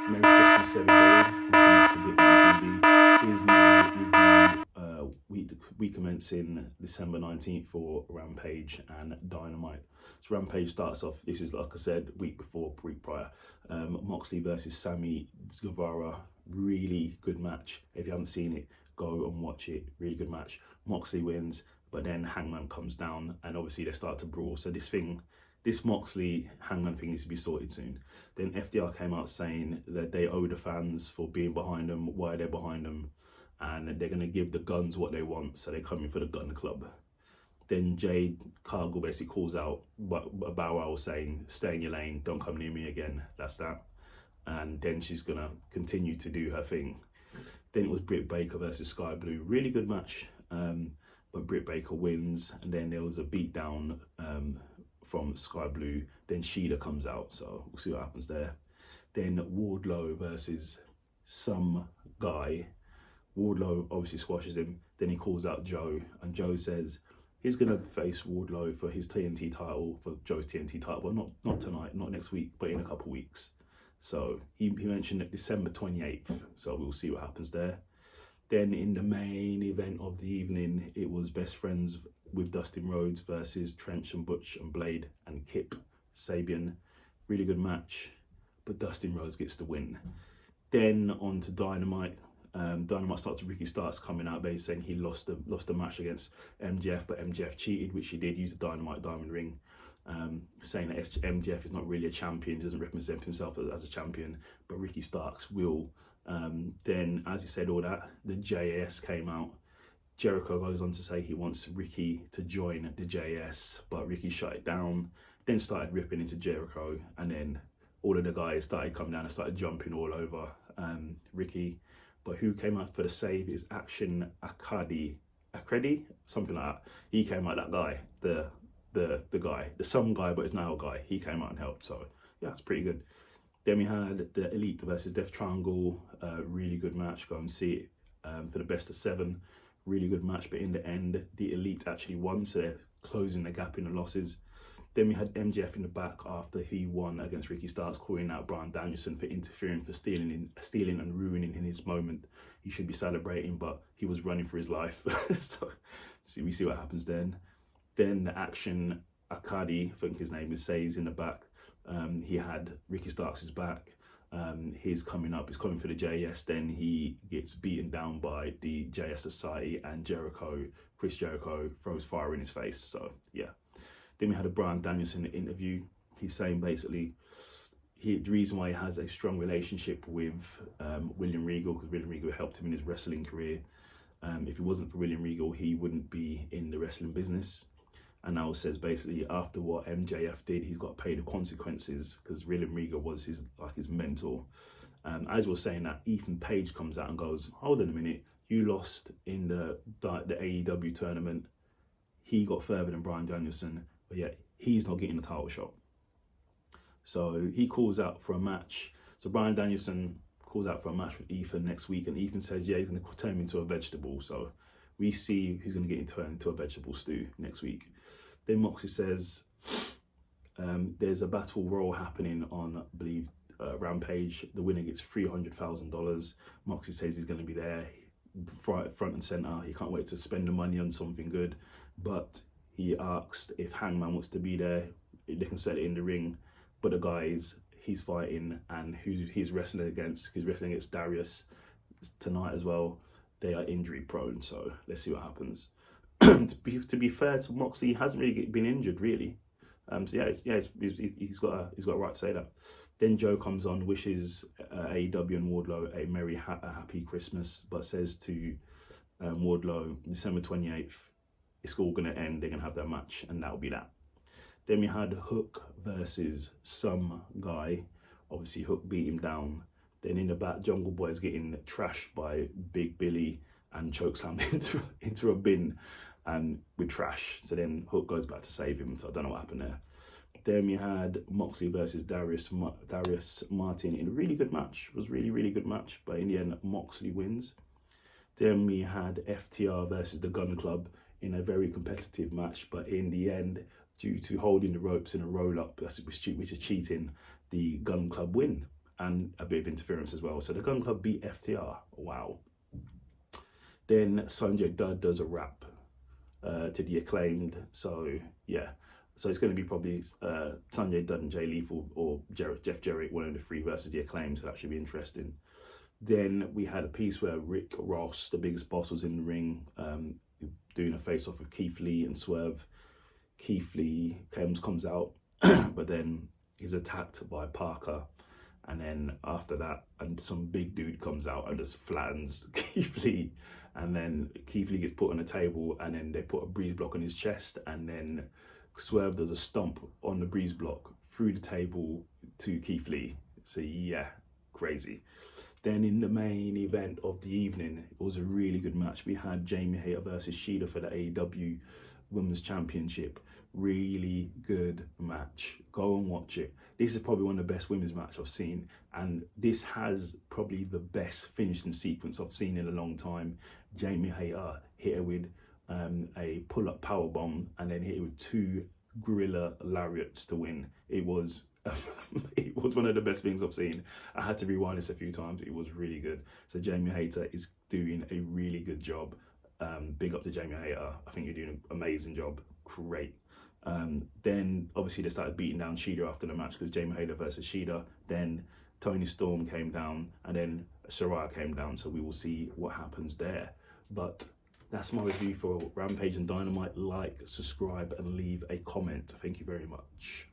Merry Christmas, everybody. Welcome to Bitman TV. Here's my review week commencing December 19th for Rampage and Dynamite. So Rampage starts off, this is like I said, week prior. Moxley versus Sammy Guevara. Really good match. If you haven't seen it, go and watch it. Really good match. Moxley wins, but then Hangman comes down and obviously they start to brawl. So this Moxley Hangman thing needs to be sorted soon. Then FDR came out saying that they owe the fans for being behind them, why they're behind them, and they're going to give the guns what they want, so they're coming for the gun club. Then Jade Cargill basically calls out Bow Wow saying, stay in your lane, don't come near me again, that's that. And then she's going to continue to do her thing. Then it was Britt Baker versus Sky Blue. Really good match, but Britt Baker wins. And then there was a beatdown from Sky Blue. Then Shida comes out, so we'll see what happens there. Then Wardlow versus some guy. Wardlow obviously squashes him. Then he calls out Joe, and Joe says he's gonna face Wardlow for his TNT title, for Joe's TNT title, but not tonight, not next week, but in a couple of weeks. So he mentioned it December 28th. So we'll see what happens there. Then in the main event of the evening, it was Best Friends with Dustin Rhodes versus Trench and Butch and Blade and Kip Sabian. Really good match, but Dustin Rhodes gets the win. Then on to Dynamite. Dynamite starts with Ricky Starks coming out basically saying he lost the match against MJF, but MJF cheated, which he did, use the Dynamite diamond ring. Saying that MJF is not really a champion, doesn't represent himself as a champion, but Ricky Starks will. Then, as he said all that, the JAS came out. Jericho goes on to say he wants Ricky to join the JAS, but Ricky shut it down, then started ripping into Jericho, and then all of the guys started coming down and started jumping all over Ricky. But who came out for the save is Action Akadi, something like that. He came out, that guy, the guy, the some guy, but it's now a guy. He came out and helped, so yeah, it's pretty good. Then we had the Elite versus Death Triangle, really good match. Go and see it for the best of 7. Really good match, but in the end, the Elite actually won, so they're closing the gap in the losses. Then we had MJF in the back after he won against Ricky Starks, calling out Bryan Danielson for interfering, for stealing and ruining in his moment. He should be celebrating, but he was running for his life. So we see what happens then. Then the Action Akadi, I think his name is, says in the back, he had Ricky Starks' back. He's coming up, he's coming for the JS, then he gets beaten down by the JS Society, and Chris Jericho throws fire in his face, so yeah. Then we had a Bryan Danielson interview. He's saying basically the reason why he has a strong relationship with William Regal, because William Regal helped him in his wrestling career. If it wasn't for William Regal, he wouldn't be in the wrestling business. And now says basically after what MJF did, he's got to pay the consequences, because William Regal was his mentor. As we're saying that, Ethan Page comes out and goes, hold on a minute, you lost in the AEW tournament. He got further than Bryan Danielson, but yet he's not getting the title shot. So he calls out for a match. So Bryan Danielson calls out for a match with Ethan next week, and Ethan says, yeah, he's going to turn him into a vegetable. So we see who's going to get turned into a vegetable stew next week. Then Moxley says there's a battle royal happening on, I believe, Rampage. The winner gets $300,000. Moxley says he's going to be there front and center. He can't wait to spend the money on something good. But he asked if Hangman wants to be there, they can set it in the ring. But the guys he's fighting and who he's wrestling against Darius tonight as well, they are injury prone. So let's see what happens. to be fair to Moxley, he hasn't really been injured really. So he's got a right to say that. Then Joe comes on, wishes AEW and Wardlow a merry happy Christmas, but says to Wardlow, December 28th, it's all going to end, they're going to have their match, and that'll be that. Then we had Hook versus some guy. Obviously Hook beat him down. Then in the back, Jungle Boy is getting trashed by Big Billy and chokeslammed into a bin and with trash. So then Hook goes back to save him, so I don't know what happened there. Then we had Moxley versus Darius Martin in a really good match. It was really, really good match, but in the end, Moxley wins. Then we had FTR versus the Gun Club in a very competitive match, but in the end, due to holding the ropes in a roll-up, which is cheating, the Gun Club win. and a bit of interference as well. So the Gun Club beat FTR. Wow. Then Sanjay Dutt does a rap to the Acclaimed. So yeah, so it's going to be probably Sanjay Dutt and Jay Lethal or Jeff Jarrett, one of the three versus the Acclaimed. So that should be interesting. Then we had a piece where Rick Ross, the biggest boss, was in the ring doing a face-off with Keith Lee and Swerve. Keith Lee comes out, but then he's attacked by Parker. And then after that, and some big dude comes out and just flattens Keith Lee. And then Keith Lee gets put on a table, and then they put a breeze block on his chest. And then Swerve does a stomp on the breeze block through the table to Keith Lee. So yeah, crazy. Then in the main event of the evening, it was a really good match. We had Jamie Hayter versus Shida for the AEW Women's Championship. Really good match. Go and watch it. This is probably one of the best women's matches I've seen. And this has probably the best finishing sequence I've seen in a long time. Jamie Hayter hit her with a pull-up powerbomb and then hit her with 2 gorilla lariats to win. It was it was one of the best things I've seen. I had to rewind this a few times. It was really good. So Jamie Hayter is doing a really good job. Big up to Jamie Hayter. I think you're doing an amazing job. Great. Then obviously they started beating down Shida after the match because Jamie Hayter versus Shida. Then Toni Storm came down and then Saraya came down. So we will see what happens there. But that's my review for Rampage and Dynamite. Like, subscribe and leave a comment. Thank you very much.